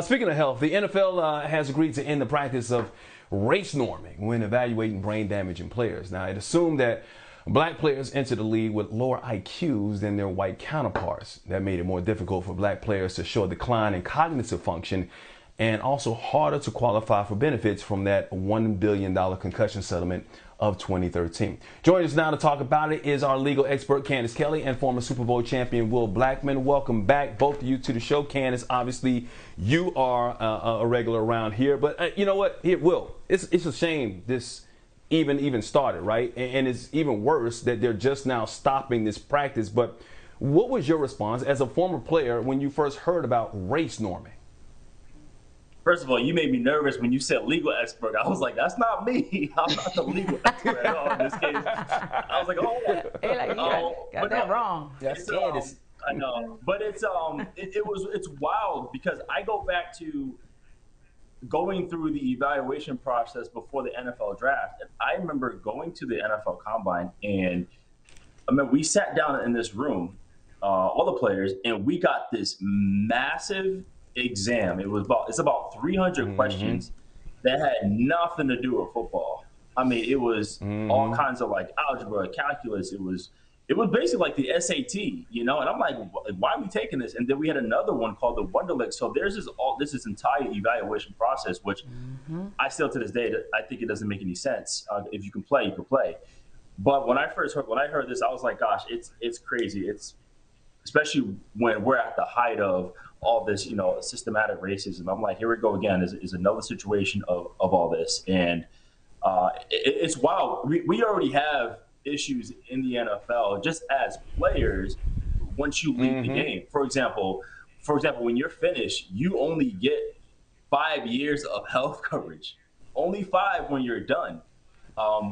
Speaking of health, the NFL has agreed to end the practice of race norming when evaluating brain damage in players. Now, it assumed that black players enter the league with lower IQs than their white counterparts. That made it more difficult for black players to show a decline in cognitive function and also harder to qualify for benefits from that $1 billion concussion settlement of 2013. Joining us now to talk about it is our legal expert, Candace Kelley, and former Super Bowl champion, Blackmon. Welcome back, both of you, to the show. Candace, obviously, you are a regular around here, but you know what? It's a shame this even started, right? And it's even worse that they're just now stopping this practice. But what was your response as a former player when you first heard about race norming? First of all, you made me nervous when you said legal expert. I was like, that's not me. I'm not the legal expert at all in this case. I was like, Hey, like, got that wrong. That's Candace. I know, but it's wild because I go back to going through the evaluation process before the NFL draft. And I remember going to the NFL Combine, and I mean, we sat down in this room, all the players, and we got this massive exam. It's about 300 questions that had nothing to do with football. I mean, it was all kinds of like algebra, calculus. It was basically like the SAT, you know. And I'm like, why are we taking this? And then we had another one called the Wonderlic. So there's this entire evaluation process, which I still to this day I think it doesn't make any sense. If you can play, you can play. But when I heard this, I was like, gosh, it's crazy. It's especially when we're at the height of all this, you know, systematic racism. I'm like, here we go again. Is another situation of all this, and it's wild. We already have issues in the NFL just as players. Once you leave the game, for example, when you're finished, you only get 5 years of health coverage. Only 5 when you're done.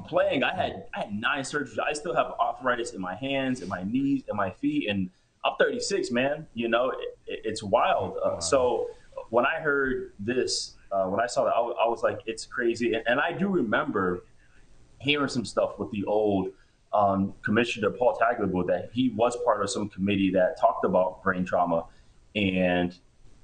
Playing, I had 9 surgeries. I still have arthritis in my hands, in my knees, in my feet, and I'm 36, man. You know, it's wild. So when I heard this, when I saw that, I was like, it's crazy. And I do remember hearing some stuff with the old Commissioner Paul Tagliabue, that he was part of some committee that talked about brain trauma, and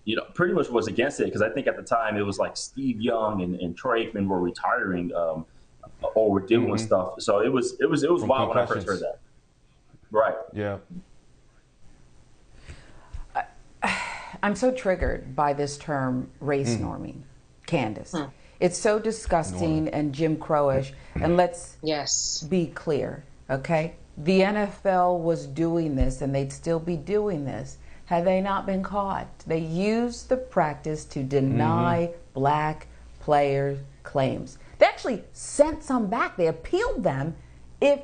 you know, pretty much was against it because I think at the time it was like Steve Young and Troy Aikman were retiring or were dealing with stuff. So it was wild when I first heard that. Right. Yeah. I'm so triggered by this term race norming, Candace. It's so disgusting and Jim Crowish. And let's be clear, okay? The NFL was doing this, and they'd still be doing this had they not been caught. They used the practice to deny black players' claims. They actually sent some back. They appealed them if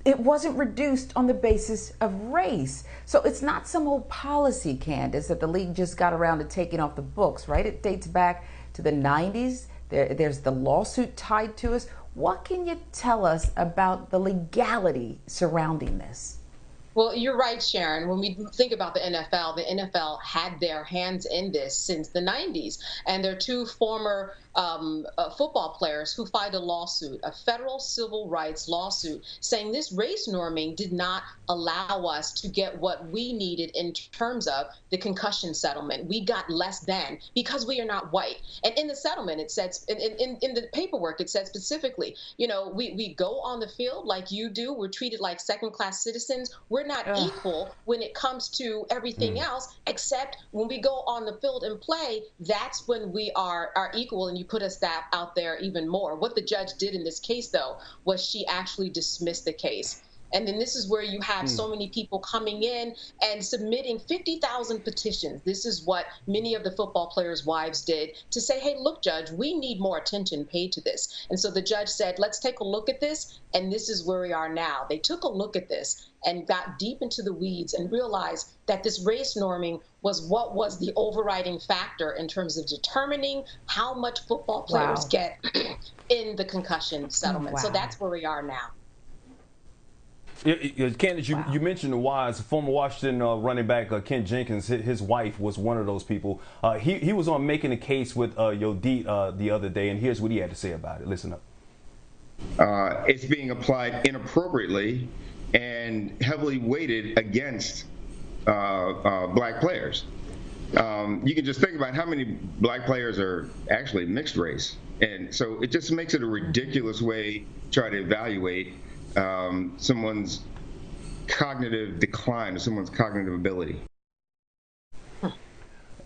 it wasn't reduced on the basis of race. So it's not some old policy, Candace, that the league just got around to taking off the books, right? It dates back to the 90s. There's the lawsuit tied to us. What can you tell us about the legality surrounding this? Well, you're right, Sharon. When we think about the NFL had their hands in this since the 90s. And there are 2 former football players who filed a lawsuit, a federal civil rights lawsuit, saying this race norming did not allow us to get what we needed in terms of the concussion settlement. We got less than because we are not white. And in the settlement, it says, in the paperwork, it said specifically, you know, we go on the field like you do. We're treated like second-class citizens. We're not equal when it comes to everything else, except when we go on the field and play, that's when we are equal, and you put us that out there even more. What the judge did in this case, though, was she actually dismissed the case. And then this is where you have so many people coming in and submitting 50,000 petitions. This is what many of the football players' wives did to say, hey, look, Judge, we need more attention paid to this. And so the judge said, let's take a look at this. And this is where we are now. They took a look at this and got deep into the weeds and realized that this race norming was what was the overriding factor in terms of determining how much football players get in the concussion settlement. So that's where we are now. Candace, you mentioned the wives. Former Washington running back Ken Jenkins, his wife was one of those people. He was on Making a Case with Yodit the other day, and here's what he had to say about it. Listen up. It's being applied inappropriately and heavily weighted against black players. you can just think about how many black players are actually mixed race. And so it just makes it a ridiculous way to try to evaluate someone's cognitive decline or someone's cognitive ability.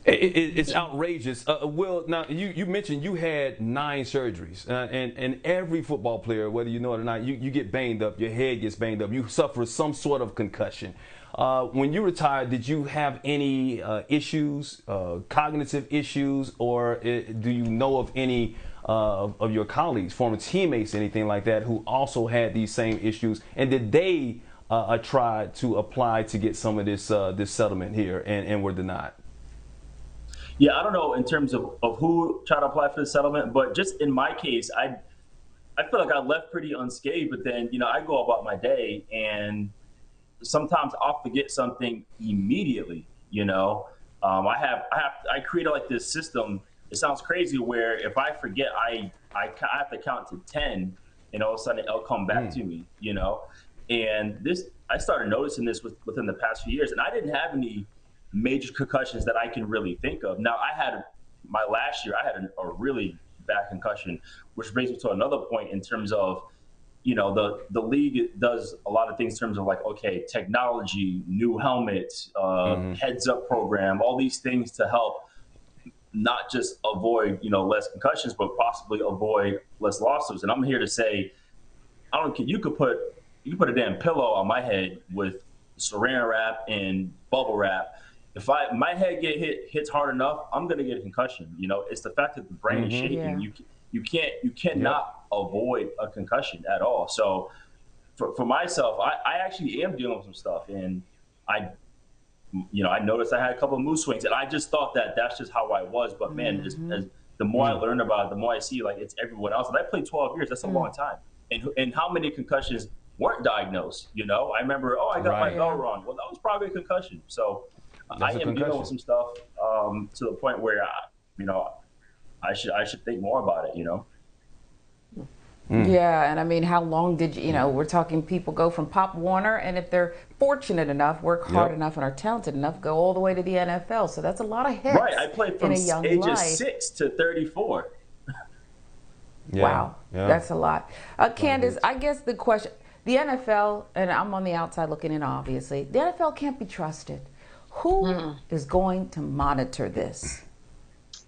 It's outrageous. Will, now you mentioned you had 9 surgeries, and every football player, whether you know it or not, you get banged up, your head gets banged up, you suffer some sort of concussion. When you retired, did you have any issues, cognitive issues, or do you know of any of your colleagues, former teammates, anything like that, who also had these same issues, and did they try to apply to get some of this this settlement here and were denied? Yeah, I don't know in terms of who tried to apply for the settlement, but just in my case, I feel like I left pretty unscathed, but then, I go about my day and sometimes I'll forget something immediately, I created like this system. It sounds crazy where if I forget, I have to count to 10 and all of a sudden it'll come back to me, and I started noticing this within the past few years, and I didn't have any major concussions that I can really think of. Now, my last year, I had a really bad concussion, which brings me to another point in terms of, the league does a lot of things in terms of like, okay, technology, new helmets, heads up program, all these things to help not just avoid, less concussions, but possibly avoid less lawsuits. And I'm here to say, I don't care. You could put a damn pillow on my head with saran wrap and bubble wrap. If my head hits hard enough, I'm gonna get a concussion. It's the fact that the brain is shaking. Yeah. You cannot avoid a concussion at all. So for myself, I actually am dealing with some stuff, and I noticed I had a couple of mood swings, and I just thought that's just how I was. But man, as the more I learn about it, the more I see like it's everyone else. And I played 12 years. That's a long time. And how many concussions weren't diagnosed? I remember, I got my bell wrong. Well, that was probably a concussion. So I am dealing with some stuff to the point where I should think more about it. Yeah, and I mean, how long did we're talking people go from Pop Warner, and if they're fortunate enough, work hard enough, and are talented enough, go all the way to the NFL. So that's a lot of hits. Right, I played from ages 6 to 34. Yeah. Wow, that's a lot. Candace, I guess the question, the NFL, and I'm on the outside looking in, obviously, the NFL can't be trusted. Who is going to monitor this?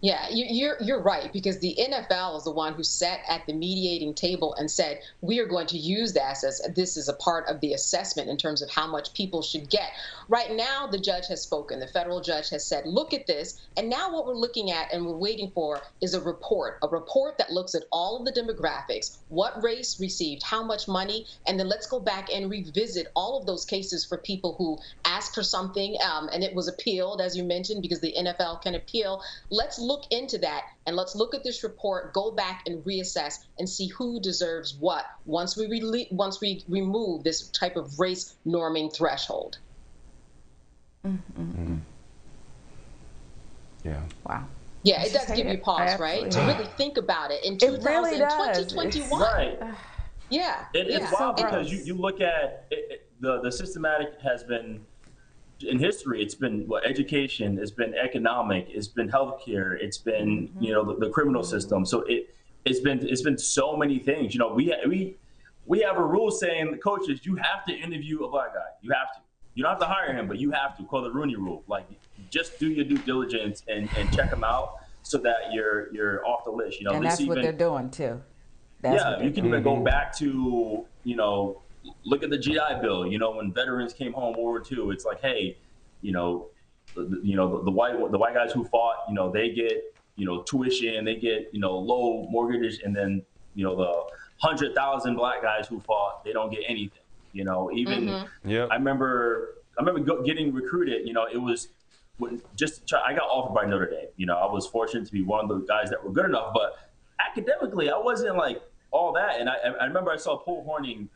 Yeah, you're right, because the NFL is the one who sat at the mediating table and said, we are going to use this is a part of the assessment in terms of how much people should get. Right now, the judge has spoken. The federal judge has said, look at this. And now what we're looking at and we're waiting for is a report that looks at all of the demographics, what race received how much money, and then let's go back and revisit all of those cases for people who asked for something and it was appealed, as you mentioned, because the NFL can appeal. Let's look into that, and let's look at this report, go back and reassess and see who deserves what once we remove this type of race norming threshold. Yeah. Wow. Yeah, it does give you pause, right? To really think about it in 2021. Right. Yeah. It's wild because you look at the systematic has been in history. It's been education, it's been economic, it's been healthcare, it's been the criminal system. So it's been so many things. We have a rule saying, the coaches, you have to interview a black guy. You have to. You don't have to hire him, but you have to. Call the Rooney Rule. Like, just do your due diligence and check him out so that you're off the list. And that's what they're doing too. You can even go back to look at the GI Bill. When veterans came home World War II, it's like, hey, the white guys who fought, they get tuition, they get low mortgages, and then the 100,000 black guys who fought, they don't get anything. I remember getting recruited. It was I got offered by Notre Dame. I was fortunate to be one of the guys that were good enough, but academically, I wasn't like all that. And I remember I saw Paul Hornung,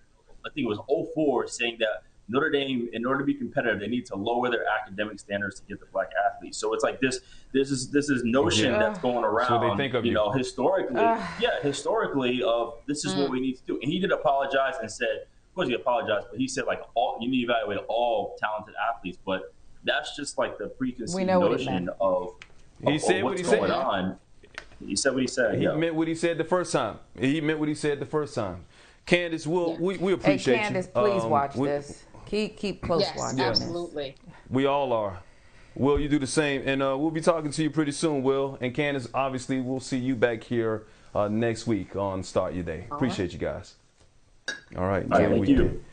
I think it was 2004, saying that Notre Dame, in order to be competitive, they need to lower their academic standards to get the black athletes. So it's like this is notion that's going around. So they think of historically of this is what we need to do. And he did apologize and said, of course he apologized, but he said like you need to evaluate all talented athletes. But that's just like the preconceived know what he notion meant. of He said what what's he said. going on. He said what he said. He meant what he said the first time. He meant what he said the first time. Candace, we appreciate hey, Candace, you. please watch this. Keep close watching this. Yes, absolutely. We all are. Will, you do the same. And we'll be talking to you pretty soon, Will. And Candace, obviously, we'll see you back here next week on Start Your Day. Appreciate you guys. All right. Thank you.